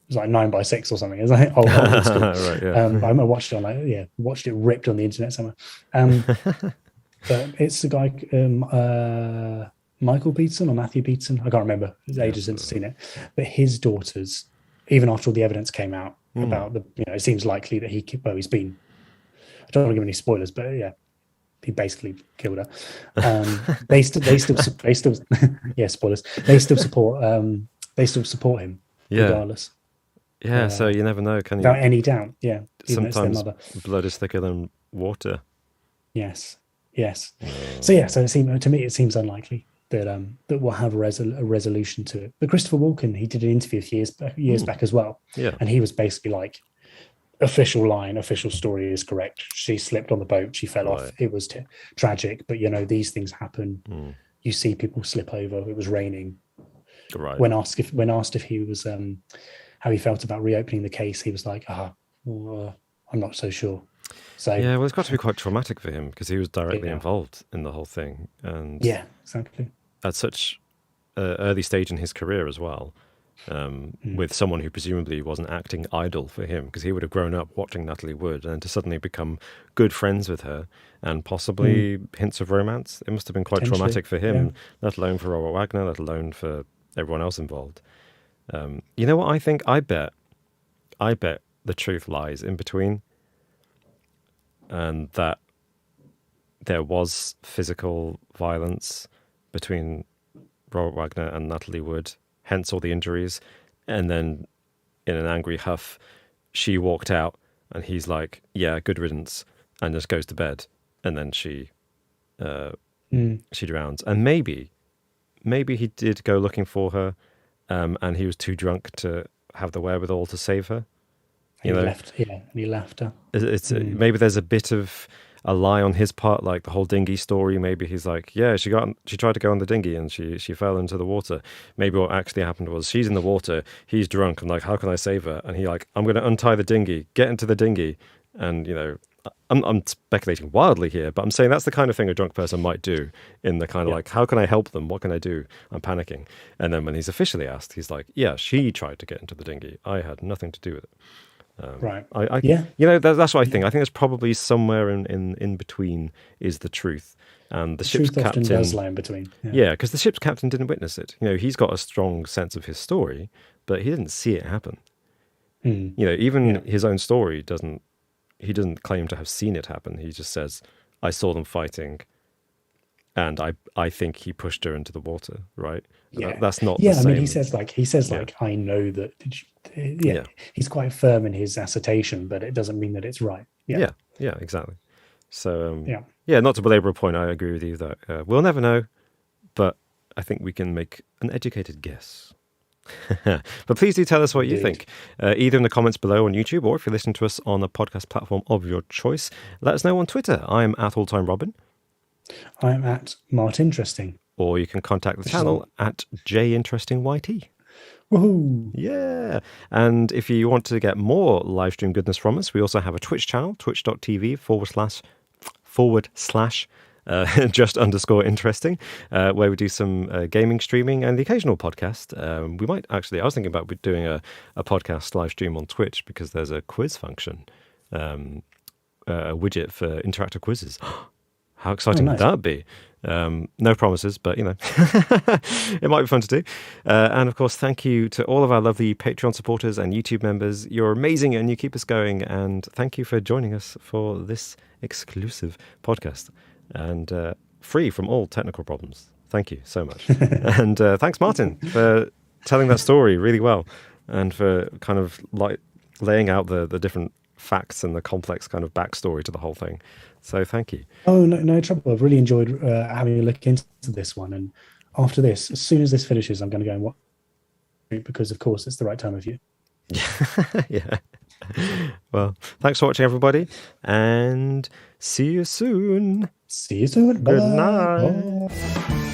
9:6 or something. It's like old school. Right, yeah. I watched it on watched it ripped on the internet somewhere. But it's the guy Michael Beatson or Matthew Beatson. I can't remember. It's ages since I've seen it. But his daughters, even after all the evidence came out about it seems likely that he's been. I don't want to give any spoilers, but yeah, he basically killed her. They still yeah, spoilers. They still support him regardless. Yeah, so you never know, can you? Without any doubt, yeah. Sometimes blood is thicker than water. Yes. So it seems unlikely that we'll have a resolution to it. But Christopher Walken, he did an interview years back as well, and he was basically like, official story is correct. She slipped on the boat, she fell off. It was tragic, but these things happen. You see people slip over. It was raining. Right. When asked if he was how he felt about reopening the case, he was like, I'm not so sure. So yeah, well, it's got to be quite traumatic for him because he was directly involved in the whole thing, and yeah, exactly, at such an early stage in his career as well, with someone who presumably was an acting idol for him, because he would have grown up watching Natalie Wood, and to suddenly become good friends with her and possibly hints of romance. It must have been quite traumatic for him, let alone for Robert Wagner, let alone for everyone else involved. You know what I think? I bet the truth lies in between, and that there was physical violence between Robert Wagner and Natalie Wood, hence all the injuries. And then in an angry huff, she walked out and he's like, yeah, good riddance, and just goes to bed. And then she drowns. And maybe he did go looking for her, and he was too drunk to have the wherewithal to save her. He left her. Maybe there's a bit of a lie on his part, like the whole dinghy story. Maybe he's like, yeah, she tried to go on the dinghy and she fell into the water. Maybe what actually happened was she's in the water, he's drunk, and like, how can I save her? And he like, I'm going to untie the dinghy, get into the dinghy, and I'm speculating wildly here, but I'm saying that's the kind of thing a drunk person might do, in the kind of like, how can I help them? What can I do? I'm panicking. And then when he's officially asked, he's like, yeah, she tried to get into the dinghy. I had nothing to do with it. Right. That's what I think. I think there's probably somewhere in between is the truth. And the ship's truth captain often does lie in between. Yeah, because the ship's captain didn't witness it. He's got a strong sense of his story, but he didn't see it happen. Even his own story doesn't claim to have seen it happen. He just says, I saw them fighting, and I think he pushed her into the water, right? Yeah. That's not the the same. I mean, he says I know that. He's quite firm in his assertion, but it doesn't mean that it's right. Yeah, exactly. So, not to belabor a point, I agree with you that we'll never know, but I think we can make an educated guess. But please do tell us what you think, either in the comments below on YouTube, or if you're listening to us on a podcast platform of your choice, let us know on Twitter. I'm at AllTimeRobin. I'm at MartInteresting. Or you can contact the channel at JInterestingYT. Woohoo! Yeah. And if you want to get more live stream goodness from us, we also have a Twitch channel, twitch.tv / just_interesting, where we do some gaming streaming and the occasional podcast. We might actually, I was thinking about doing a podcast live stream on Twitch, because there's a quiz function, a widget for interactive quizzes. How exciting would that be? No promises, but it might be fun to do. And of course, thank you to all of our lovely Patreon supporters and YouTube members. You're amazing and you keep us going. And thank you for joining us for this exclusive podcast, and free from all technical problems. Thank you so much. And thanks, Martin, for telling that story really well, and for kind of like laying out the different facts and the complex kind of backstory to the whole thing. So thank you. Oh, no trouble. I've really enjoyed having a look into this one. And after this, as soon as this finishes, I'm going to go and watch it because, of course, it's the right time of year. Yeah. Well, thanks for watching, everybody, and see you soon. See you soon. Good Bye-bye. night. Bye.